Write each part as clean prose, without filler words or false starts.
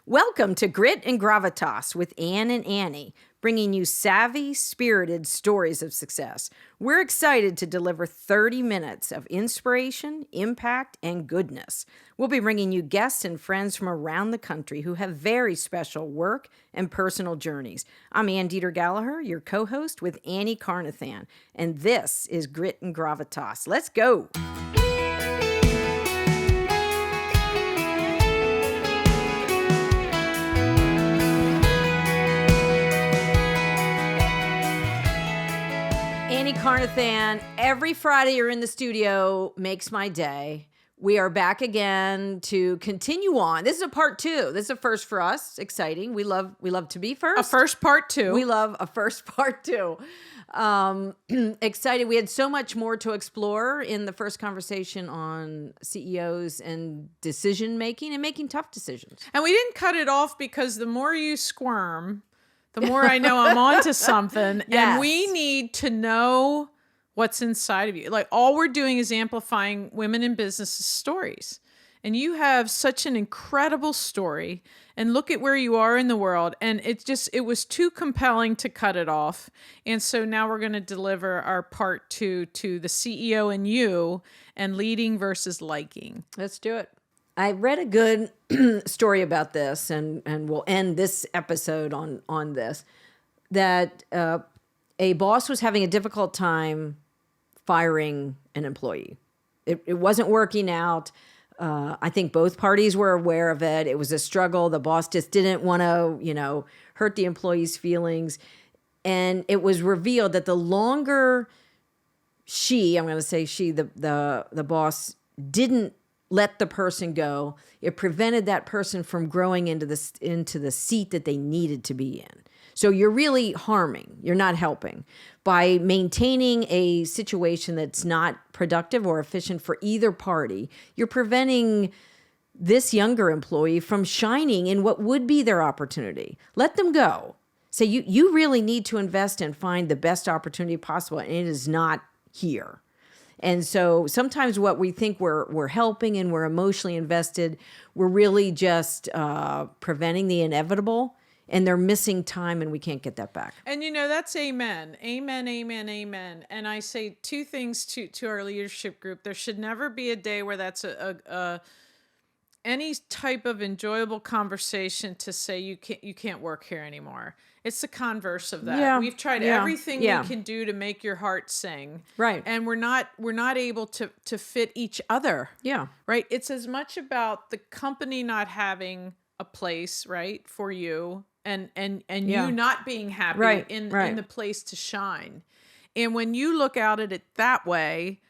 Welcome to Grit and Gravitas with Ann and Annie, bringing you savvy, spirited stories of success. We're excited to deliver 30 minutes of inspiration, impact, and goodness. We'll be bringing you guests and friends from around the country who have very special work and personal journeys. I'm Ann Deeter Gallaher, your co-host with Annie Carnathan, and this is Grit and Gravitas. Let's go. Annie Carnathan, every Friday you're in the studio makes my day. We are back again to continue on. This is a part two. This is a first for us. Exciting. We love to be first. A first part two. We love a first part two. Excited. We had so much more to explore in the first conversation on CEOs and decision making and making tough decisions. And we didn't cut it off because the more you squirm, the more I know I'm onto something. Yes. And we need to know what's inside of you. Like, all we're doing is amplifying women in business stories. And you have such an incredible story. And look at where you are in the world. And it was too compelling to cut it off. And so now we're going to deliver our part two to the CEO and you and leading versus liking. Let's do it. I read a good story about this, and we'll end this episode on this, that a boss was having a difficult time firing an employee. It wasn't working out. I think both parties were aware of it. It was a struggle. The boss just didn't want to, hurt the employee's feelings. And it was revealed that the longer the boss didn't let the person go, it prevented that person from growing into the seat that they needed to be in. So you're really harming, you're not helping. By maintaining a situation that's not productive or efficient for either party, you're preventing this younger employee from shining in what would be their opportunity. Let them go. Say, you really need to invest and find the best opportunity possible, and it is not here. And so sometimes what we think we're helping and we're emotionally invested, we're really just preventing the inevitable, and they're missing time, and we can't get that back. And that's amen. Amen, amen, amen. And I say two things to our leadership group. There should never be a day where that's any type of enjoyable conversation to say you can't work here anymore. It's the converse of that. Yeah. We've tried everything we can do to make your heart sing. Right. And we're not able to fit each other. Yeah. Right. It's as much about the company not having a place, right, for you and you not being happy in the place to shine. And when you look at it that way,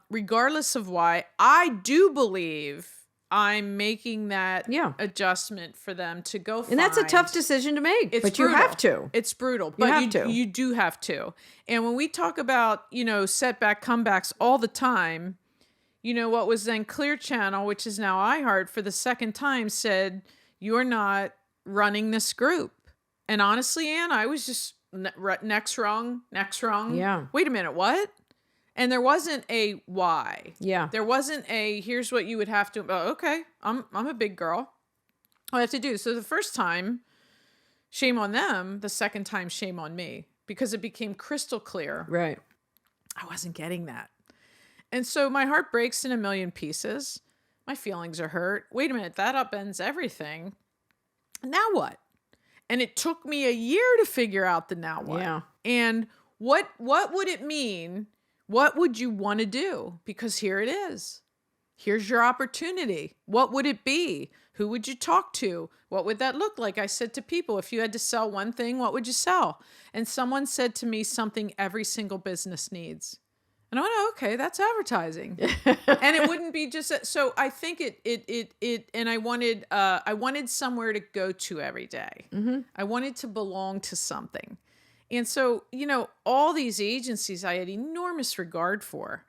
regardless of why, I do believe I'm making that adjustment for them to go find. And that's a tough decision to make, but brutal. You have to. It's brutal, but you do have to. And when we talk about, setback comebacks all the time, what was then Clear Channel, which is now iHeart, for the second time said, you're not running this group. And honestly, Ann, I was just next rung. Yeah. Wait a minute, what? And there wasn't a why. Yeah. There wasn't a, here's what you would have to, okay, I'm a big girl. I have to do. So the first time, shame on them. The second time, shame on me. Because it became crystal clear. Right. I wasn't getting that. And so my heart breaks in a million pieces. My feelings are hurt. Wait a minute, that upends everything. Now what? And it took me a year to figure out the now what. Yeah. And what would it mean? What would you want to do? Because here it is. Here's your opportunity. What would it be? Who would you talk to? What would that look like? I said to people, if you had to sell one thing, what would you sell? And someone said to me, something every single business needs. And I went, oh, okay, that's advertising. And it wouldn't be just, so I think and I wanted somewhere to go to every day. Mm-hmm. I wanted to belong to something. And so, all these agencies I had enormous regard for,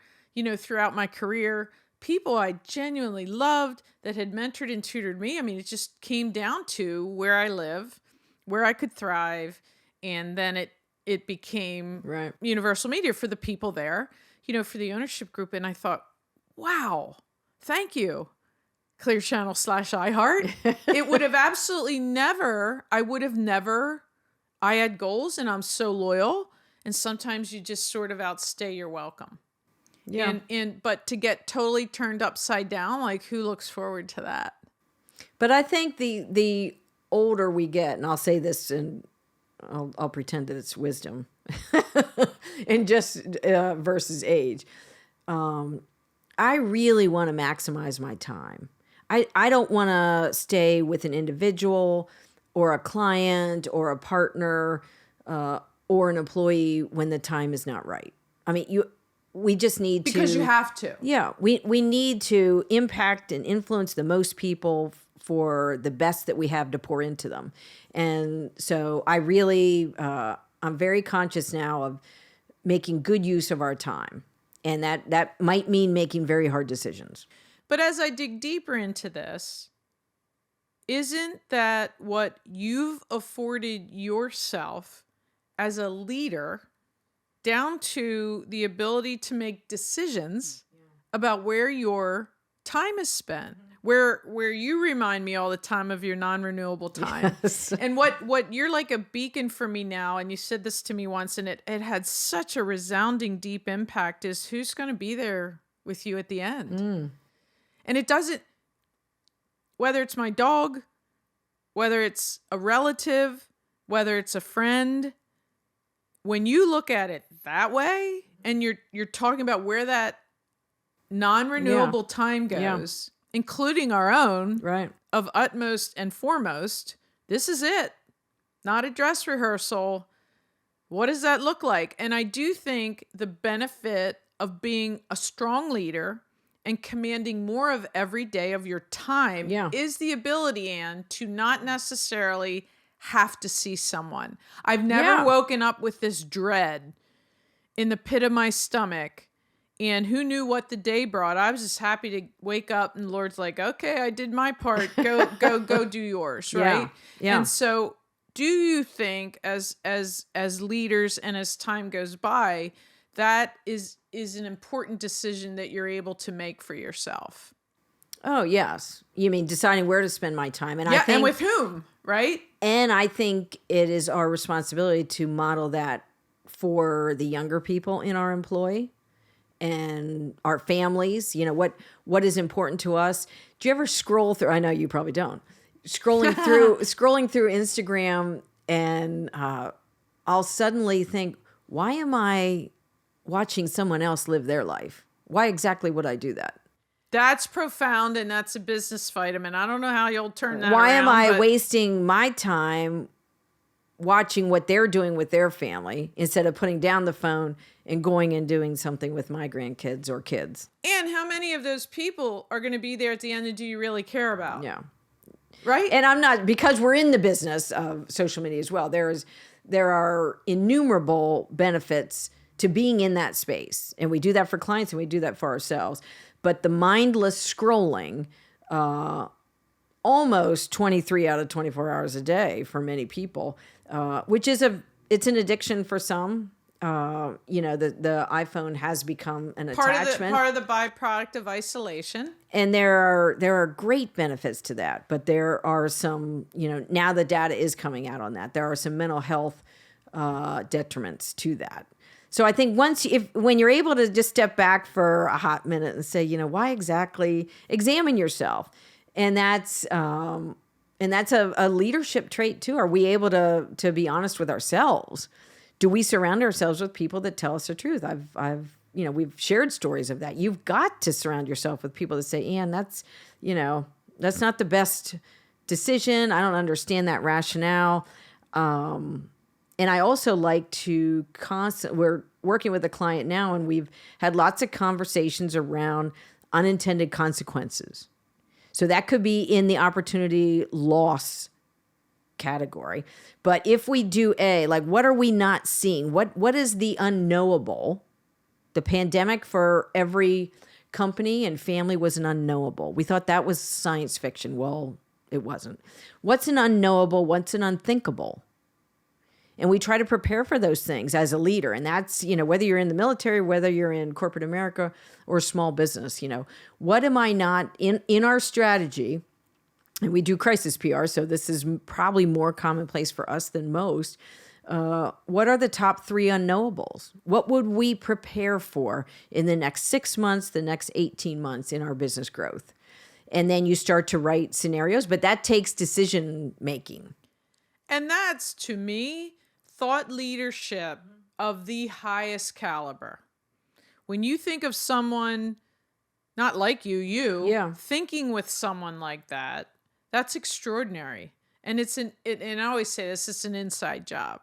throughout my career, people I genuinely loved that had mentored and tutored me. I mean, it just came down to where I live, where I could thrive. And then it became Universal Media for the people there, for the ownership group. And I thought, wow, thank you. Clear Channel / iHeart. It would have absolutely never, I had goals and I'm so loyal. And sometimes you just sort of outstay your welcome. Yeah. But to get totally turned upside down, like who looks forward to that? But I think the older we get, and I'll say this and I'll pretend that it's wisdom and just versus age. I really want to maximize my time. I don't want to stay with an individual or a client or a partner or an employee when the time is not right. I mean, we just need to. Because you have to. Yeah, we need to impact and influence the most people for the best that we have to pour into them. And so I really, I'm very conscious now of making good use of our time. And that might mean making very hard decisions. But as I dig deeper into this, isn't that what you've afforded yourself as a leader, down to the ability to make decisions about where your time is spent? Where you remind me all the time of your non-renewable time. Yes. And what you're like a beacon for me now, and you said this to me once, and it had such a resounding deep impact, is who's going to be there with you at the end. And it doesn't, whether it's my dog, whether it's a relative, whether it's a friend, when you look at it that way, and you're talking about where that non-renewable time goes, including our own, Right. of utmost and foremost, this is it. Not a dress rehearsal. What does that look like? And I do think the benefit of being a strong leader and commanding more of every day of your time is the ability, Anne, to not necessarily have to see someone. I've never woken up with this dread in the pit of my stomach. And who knew what the day brought? I was just happy to wake up, and the Lord's like, okay, I did my part. Go do yours, right? Yeah. And so, do you think, as leaders and as time goes by, that is an important decision that you're able to make for yourself? Oh, yes. You mean deciding where to spend my time. And I think, and with whom, right? And I think it is our responsibility to model that for the younger people in our employ and our families. You know, what is important to us. Do you ever scroll through? I know you probably don't. Scrolling through Instagram, and I'll suddenly think, why am I watching someone else live their life? Why exactly would I do that? That's profound, and that's a business vitamin. I don't know how you'll turn that Why around. am I wasting my time watching what they're doing with their family instead of putting down the phone and going and doing something with my grandkids or kids? And how many of those people are going to be there at the end, and do you really care about? Yeah. Right? And I'm not, because we're in the business of social media as well. There are innumerable benefits to being in that space. And we do that for clients and we do that for ourselves. But the mindless scrolling, almost 23 out of 24 hours a day for many people, which is it's an addiction for some. The iPhone has become an attachment. Part of the byproduct of isolation. And there are great benefits to that, but there are some, now the data is coming out on that. There are some mental health detriments to that. So I think when you're able to just step back for a hot minute and say, why exactly, examine yourself. And that's a leadership trait too. Are we able to be honest with ourselves? Do we surround ourselves with people that tell us the truth? We've shared stories of that. You've got to surround yourself with people that say, Ann, that's not the best decision. I don't understand that rationale. And I also like to we're working with a client now, and we've had lots of conversations around unintended consequences. So that could be in the opportunity loss category. But if we do what are we not seeing? What is the unknowable? The pandemic for every company and family was an unknowable. We thought that was science fiction. Well, it wasn't. What's an unknowable? What's an unthinkable? And we try to prepare for those things as a leader. And that's, whether you're in the military, whether you're in corporate America or small business, what am I not in our strategy? And we do crisis PR, so this is probably more commonplace for us than most. What are the top 3 unknowables? What would we prepare for in the next 6 months, the next 18 months in our business growth? And then you start to write scenarios, but that takes decision making. And that's, to me, thought leadership of the highest caliber. When you think of someone not like you thinking with someone like that, that's extraordinary. And and I always say this, it's an inside job.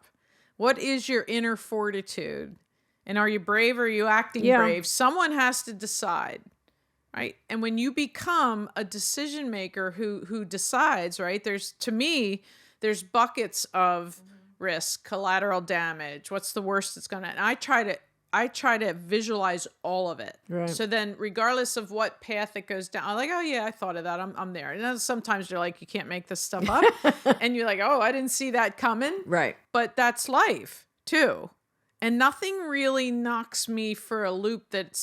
What is your inner fortitude? And are you brave or are you acting brave? Someone has to decide, right? And when you become a decision maker who decides, right? There's buckets of risk, collateral damage. What's the worst it's gonna? And I try to visualize all of it. Right. So then regardless of what path it goes down, I'm like, oh yeah, I thought of that. I'm there. And then sometimes you're like, you can't make this stuff up. And you're like, oh, I didn't see that coming. Right. But that's life too. And nothing really knocks me for a loop that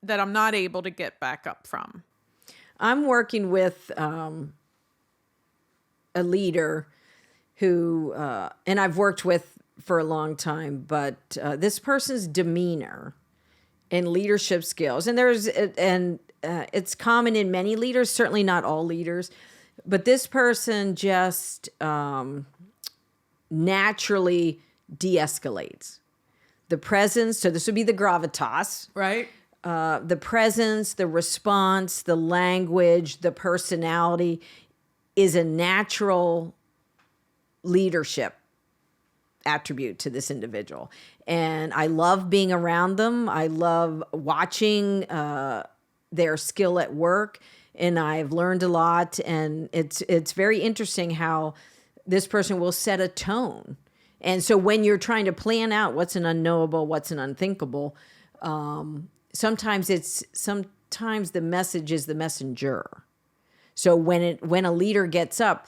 I'm not able to get back up from. I'm working with a leader who, and I've worked with for a long time, but this person's demeanor and leadership skills, and it's common in many leaders, certainly not all leaders, but this person just naturally de-escalates. The presence, so this would be the gravitas, right? The presence, the response, the language, the personality is a natural leadership attribute to this individual. And I love being around them. I love watching their skill at work. And I've learned a lot. And it's very interesting how this person will set a tone. And so when you're trying to plan out what's an unknowable, what's an unthinkable, sometimes the message is the messenger. So when a leader gets up,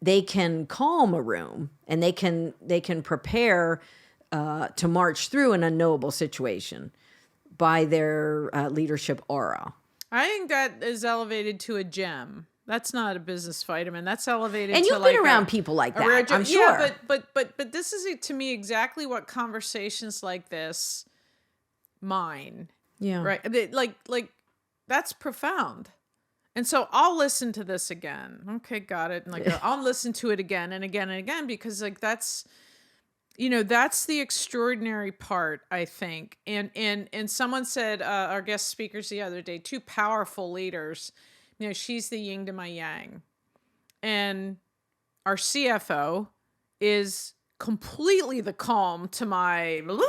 they can calm a room and they can prepare to march through an unknowable situation by their leadership aura. I think that is elevated to a gem. That's not a business vitamin. That's elevated. And to you've been around people like that, I'm sure. Yeah, but this is to me exactly what conversations like this mine. Yeah. Right. Like that's profound. And so I'll listen to this again. Okay, got it. And I'll listen to it again and again and again, because that's the extraordinary part, I think. And someone said, our guest speakers the other day, 2 powerful leaders, she's the yin to my yang. And our CFO is completely the calm to my, and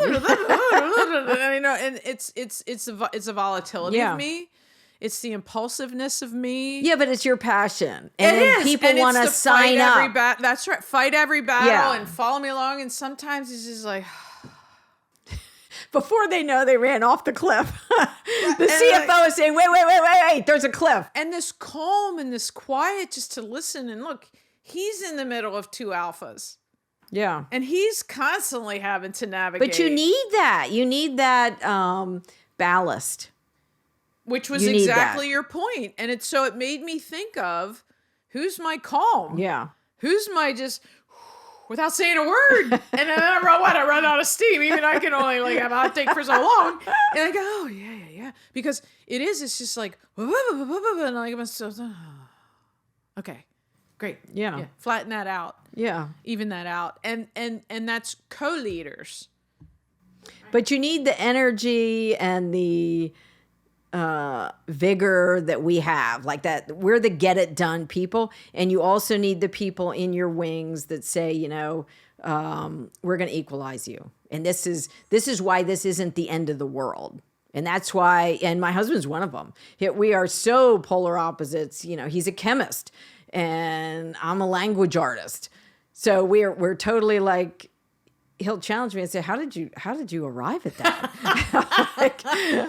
it's a volatility of me. It's the impulsiveness of me. Yeah, but it's your passion. And then people want to sign up. That's right. Fight every battle and follow me along. And sometimes it's just like... Before they know, they ran off the cliff. The CFO is saying, wait, there's a cliff. And this calm and this quiet just to listen. And look, he's in the middle of 2 alphas. Yeah. And he's constantly having to navigate. But you need that. You need that ballast. Which was exactly your point. And it made me think of, who's my calm? Yeah. Who's my just, without saying a word. And then I run out of steam. Even I can only have a hot take for so long. And I go, oh, yeah. Because it's just like, and I'm still, okay, great. Yeah. Flatten that out. Yeah. Even that out. And that's co-leaders. But you need the energy and the vigor that we have, like that. We're the get it done people. And you also need the people in your wings that say, we're going to equalize you. And this is why this isn't the end of the world. And that's why, and my husband's one of them. We are so polar opposites. He's a chemist and I'm a language artist. So we're totally like, he'll challenge me and say, how did you arrive at that? Like,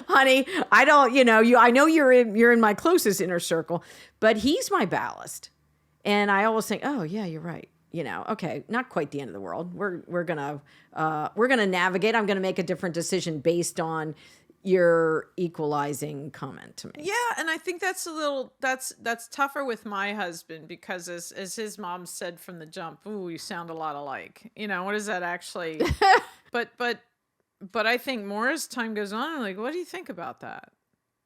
honey, I don't, I know you're in my closest inner circle, but he's my ballast. And I always think, oh yeah, you're right. okay, not quite the end of the world. We're gonna navigate. I'm gonna make a different decision based on your equalizing comment to me. Yeah, and I think that's that's tougher with my husband because as his mom said from the jump, "Ooh, you sound a lot alike." What does that actually? but I think more as time goes on, I'm like, what do you think about that?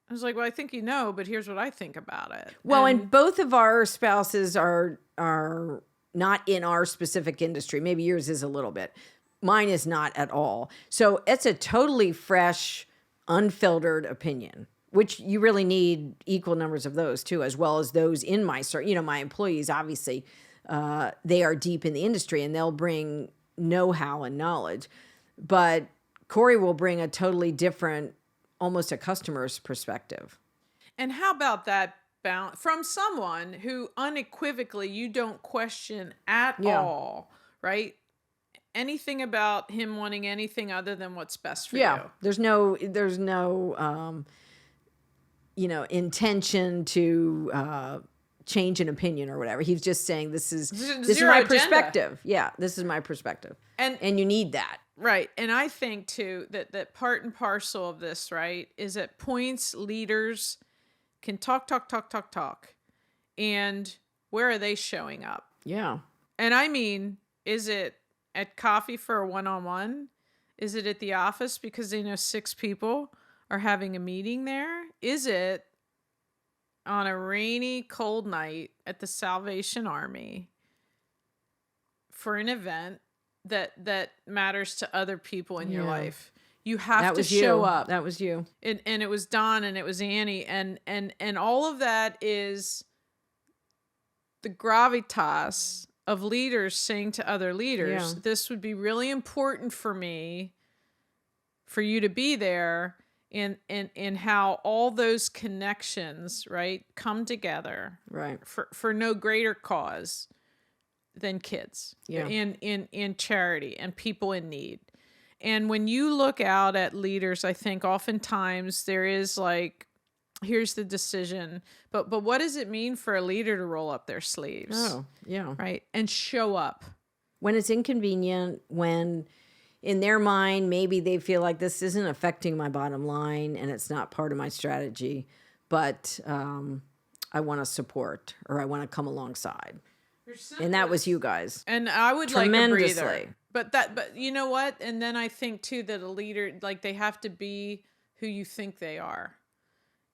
I was like, well, I think but here's what I think about it. Well, and both of our spouses are not in our specific industry. Maybe yours is a little bit. Mine is not at all. So it's a totally fresh, unfiltered opinion, which you really need equal numbers of those too, as well as those in my my employees. Obviously, they are deep in the industry and they'll bring know-how and knowledge. But Corey will bring a totally different, almost a customer's perspective. And how about that from someone who unequivocally you don't question at all, right? Anything about him wanting anything other than what's best for you. There's no intention to change an opinion or whatever. He's just saying this is my agenda. perspective. Yeah, this is my perspective. And you need that. Right. And I think too that part and parcel of this, right, is at points leaders can talk. And where are they showing up? Yeah. And I mean, is it at coffee for a one-on-one? Is it at the office because they know 6 people are having a meeting there? Is it on a rainy, cold night at the Salvation Army for an event that matters to other people in your life? You have to show up. That was you. And it was Don and it was Annie. And all of that is the gravitas of leaders saying to other leaders, this would be really important for me, for you to be there, and how all those connections, right, come together, right, for no greater cause than kids, in charity and people in need. And when you look out at leaders, I think oftentimes there is like, here's the decision, but what does it mean for a leader to roll up their sleeves? Oh, yeah. Right. And show up. When it's inconvenient, when in their mind, maybe they feel like this isn't affecting my bottom line and it's not part of my strategy, but I want to support or I want to come alongside. And that was you guys. And I would like a breather. But you know what? And then I think too that a leader, like they have to be who you think they are.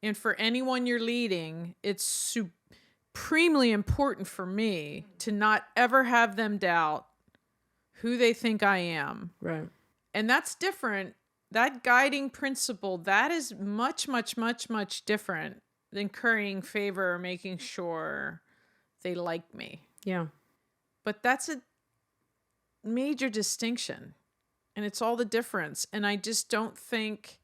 And for anyone you're leading, it's supremely important for me to not ever have them doubt who they think I am. Right. And that's different. That guiding principle, that is much, much, much, much different than currying favor or making sure they like me. Yeah. But that's a major distinction. And it's all the difference. And I just don't think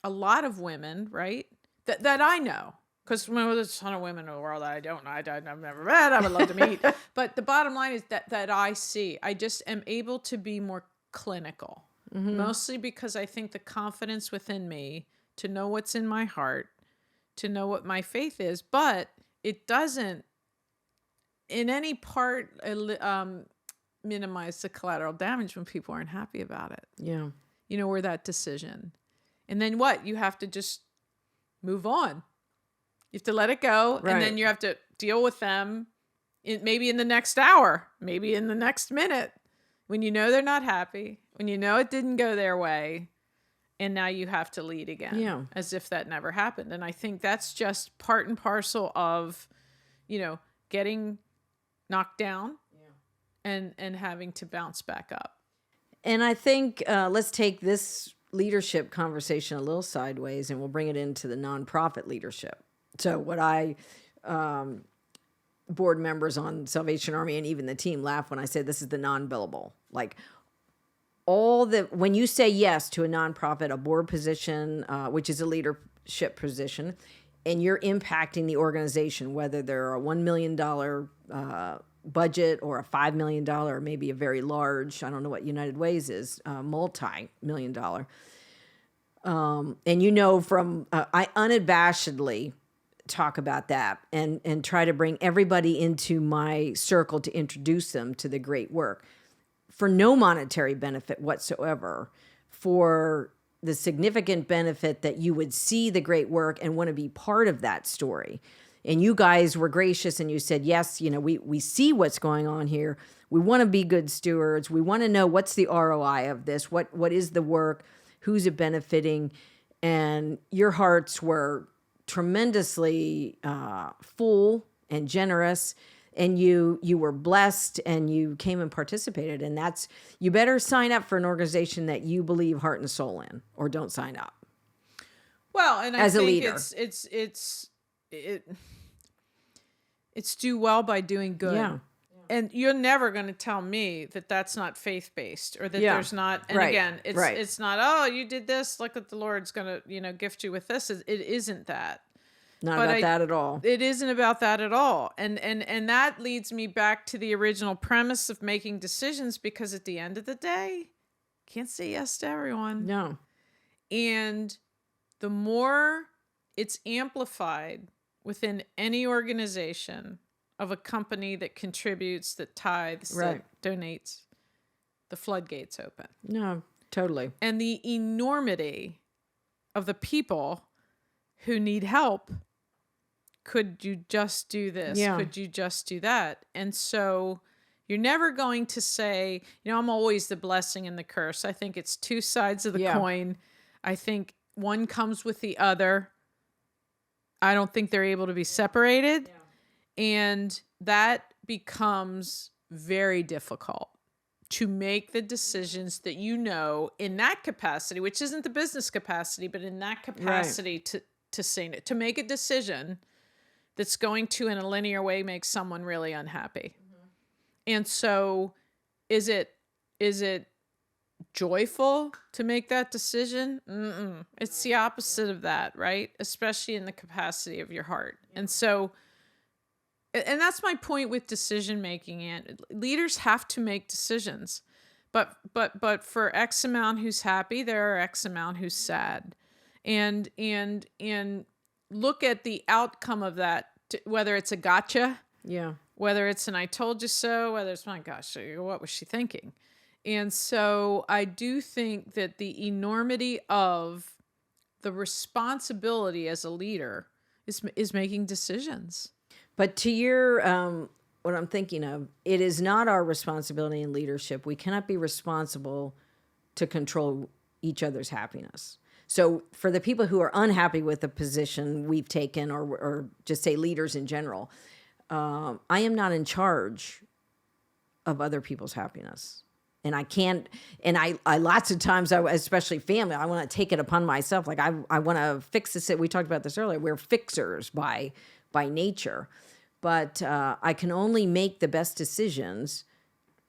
a lot of women, right, that I know, because there's a ton of women in the world that I don't know, I've never met, I would love to meet. But the bottom line is that I see, I just am able to be more clinical, mostly because I think the confidence within me to know what's in my heart, to know what my faith is, but it doesn't in any part minimize the collateral damage when people aren't happy about it. Yeah. Or that decision. And then what? You have to just move on. You have to let it go. Right. And then you have to deal with them maybe in the next hour, maybe in the next minute, when you know they're not happy, when you know it didn't go their way, and now you have to lead again, as if that never happened. And I think that's just part and parcel of, getting knocked down and having to bounce back up. And I think let's take this leadership conversation a little sideways and we'll bring it into the nonprofit leadership. So what board members on Salvation Army and even the team laugh when I say this is the non-billable. Like when you say yes to a nonprofit, a board position, which is a leadership position, and you're impacting the organization, whether they're a $1 million budget or a $5 million, or maybe a very large, I don't know what United Ways is, multi-million dollar. And from, I unabashedly talk about that and try to bring everybody into my circle to introduce them to the great work for no monetary benefit whatsoever, for the significant benefit that you would see the great work and want to be part of that story. And you guys were gracious and you said, yes, we see what's going on here. We want to be good stewards. We want to know what's the ROI of this. What is the work? Who's it benefiting? And your hearts were tremendously full and generous, and you were blessed, and you came and participated. And you better sign up for an organization that you believe heart and soul in, or don't sign up. Well, and I as think a leader, it's do well by doing good. Yeah. And you're never going to tell me that that's not faith-based, or that there's not. And again, it's not, oh, you did this, look at the Lord's going to, gift you with this. It isn't that. Not about that at all. It isn't about that at all. And that leads me back to the original premise of making decisions, because at the end of the day, can't say yes to everyone. No. And the more it's amplified within any organization of a company that contributes, that tithes, that donates, the floodgates open. No, totally. And the enormity of the people who need help. Could you just do this? Yeah. Could you just do that? And so you're never going to say, I'm always the blessing and the curse. I think it's two sides of the coin. I think one comes with the other. I don't think they're able to be separated. Yeah. And that becomes very difficult to make the decisions that in that capacity, which isn't the business capacity, but in that capacity to say it, to make a decision that's going to, in a linear way, make someone really unhappy. Mm-hmm. And so is it joyful to make that decision? Mm-mm. It's the opposite of that, right? Especially in the capacity of your heart. Yeah. And so, and that's my point with decision making. And leaders have to make decisions, but for X amount who's happy, there are X amount who's sad, and look at the outcome of that, whether it's a gotcha, whether it's an I told you so, whether it's, my gosh, what was she thinking? And so I do think that the enormity of the responsibility as a leader is making decisions. But to your, what I'm thinking of, it is not our responsibility in leadership. We cannot be responsible to control each other's happiness. So for the people who are unhappy with the position we've taken, or just say leaders in general, I am not in charge of other people's happiness. And I can't, and I lots of times, especially family, I want to take it upon myself. Like I want to fix this. We talked about this earlier. We're fixers by nature, but I can only make the best decisions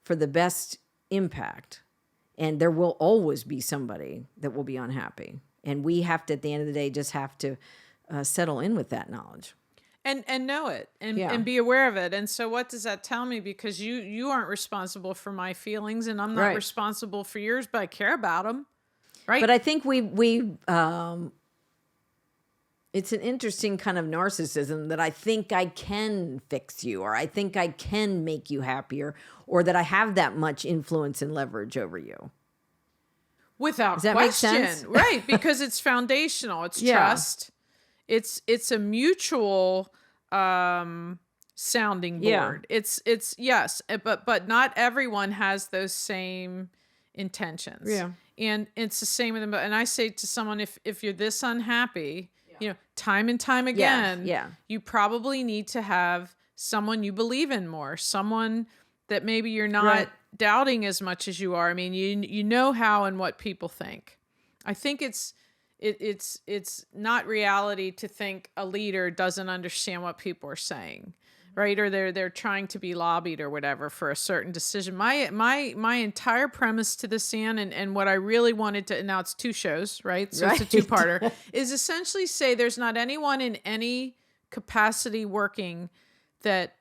for the best impact. And there will always be somebody that will be unhappy. And we have to, at the end of the day, just have to settle in with that knowledge. And know it and be aware of it. And so what does that tell me? Because you aren't responsible for my feelings, and I'm not responsible for yours, but I care about them. Right. But I think we it's an interesting kind of narcissism that I think I can fix you, or I think I can make you happier, or that I have that much influence and leverage over you. Without Does that question. make sense? Right. Because it's foundational. It's trust. It's a mutual sounding board. It's yes, but not everyone has those same intentions. Yeah. And it's the same with them. And I say to someone, if you're this unhappy, time and time again, you probably need to have someone you believe in more, someone that maybe you're not doubting as much as you are. I mean, you know how and what people think. I think it's not reality to think a leader doesn't understand what people are saying, right? Or they're trying to be lobbied or whatever for a certain decision. My entire premise to this, Ann, and what I really wanted to, and now it's 2 shows, right? So it's a 2-parter, is essentially say there's not anyone in any capacity working that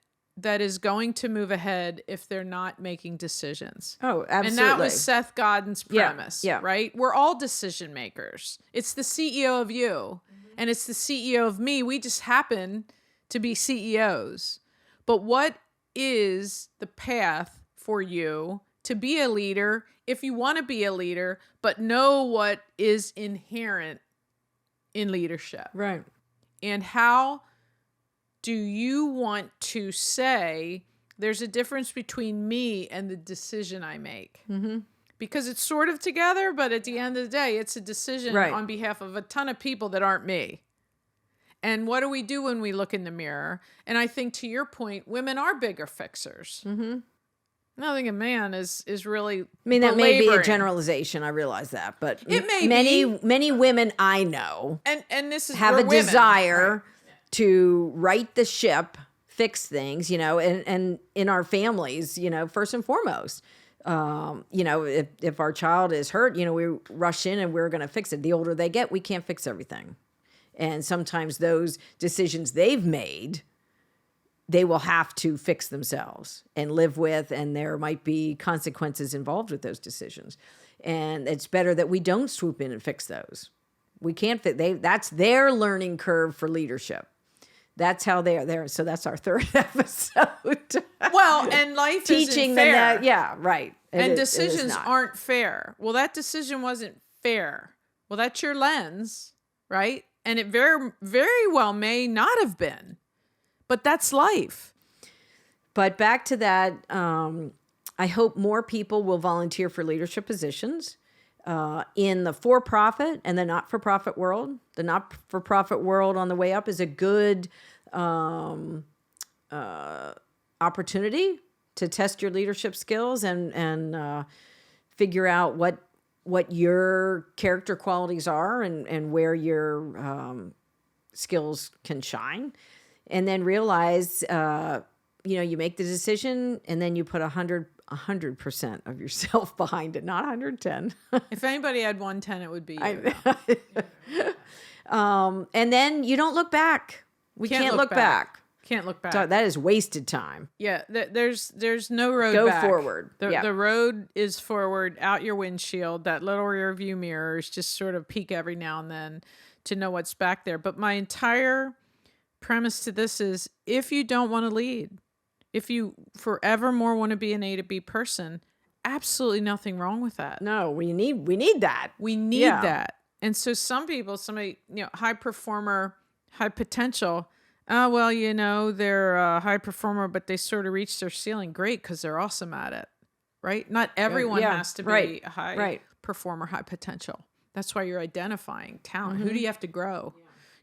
is going to move ahead if they're not making decisions. Oh, absolutely. And that was Seth Godin's premise, right? We're all decision makers. It's the CEO of you. Mm-hmm. and it's the CEO of me. We just happen to be CEOs. But what is the path for you to be a leader if you want to be a leader, but know what is inherent in leadership? Right. And how do you want to say there's a difference between me and the decision I make? Mm-hmm. Because it's sort of together, but at the end of the day, it's a decision Right. on behalf of a ton of people that aren't me. And what do we do when we look in the mirror? And I think, to your point, women are bigger fixers. Mm-hmm. I think a man is really. I mean, that may be a belaboring. generalization. I realize that, but It may many women I know and this is have we're a women. desire Right. to right the ship, fix things, and in our families, first and foremost. If our child is hurt, we rush in and we're going to fix it. The older they get, we can't fix everything. And sometimes those decisions they've made, they will have to fix themselves and live with, and there might be consequences involved with those decisions. And it's better that we don't swoop in and fix those. We can't fit. That's their learning curve for leadership. That's how they are there. So that's our third episode. Well, and life Teaching isn't them fair. that, yeah, right. And It is decisions not. aren't fair. Well, that decision wasn't fair. Well, that's your lens, right? And it very, very well may not have been. But that's life. But back to that, I hope more people will volunteer for leadership positions in the for-profit and the not-for-profit world. The not-for-profit world on the way up is a good opportunity to test your leadership skills and figure out what your character qualities are and where your skills can shine. And then realize, you make the decision and then you put 100% of yourself behind it, not 110. If anybody had 110, it would be you. And then you don't look back. We can't look back. Can't look back. So that is wasted time. Yeah, there's no road Go back. forward. Yeah. The road is forward, out your windshield. That little rear view mirrors just sort of peek every now and then to know what's back there. But my entire premise to this is, if you don't want to lead, if you forevermore want to be an A to B person, absolutely nothing wrong with that. No, we need that. We need that. And so somebody, high performer, high potential, they're a high performer, but they sort of reach their ceiling. Great, because they're awesome at it, right? Not everyone has to be a high performer, high potential. That's why you're identifying talent. Mm-hmm. Who do you have to grow?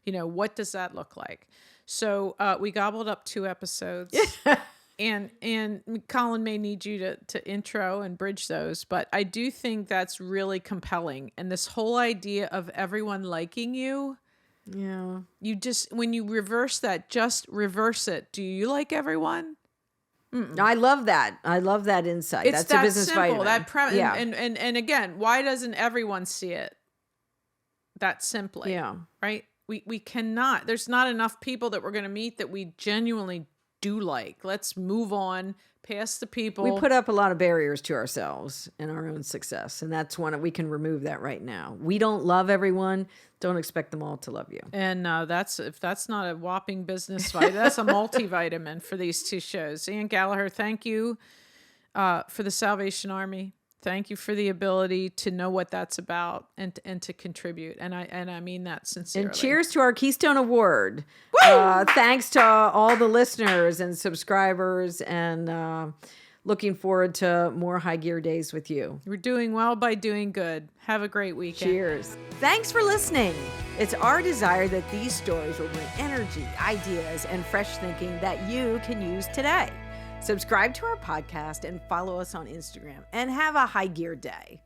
What does that look like? So we gobbled up 2 episodes. And Colin may need you to intro and bridge those, but I do think that's really compelling. And this whole idea of everyone liking you, when you reverse that, just reverse it. Do you like everyone? Mm-mm. I love that. I love that insight. It's That's that a business simple. vitamin. And again, why doesn't everyone see it that simply? Yeah. Right? We cannot. There's not enough people that we're going to meet that we genuinely do like. Let's move on past the people. We put up a lot of barriers to ourselves and our own success, and that's one we can remove that right now. We don't love everyone. Don't expect them all to love you. And if that's not a whopping business vitamin, that's a multivitamin for these 2 shows. Ian Gallaher, thank you for the Salvation Army. Thank you for the ability to know what that's about and to contribute. And I mean that sincerely. And cheers to our Keystone Award. Thanks to all the listeners and subscribers, and looking forward to more High Gear Days with you. We're doing well by doing good. Have a great weekend. Cheers. Thanks for listening. It's our desire that these stories will bring energy, ideas, and fresh thinking that you can use today. Subscribe to our podcast and follow us on Instagram, and have a high gear day.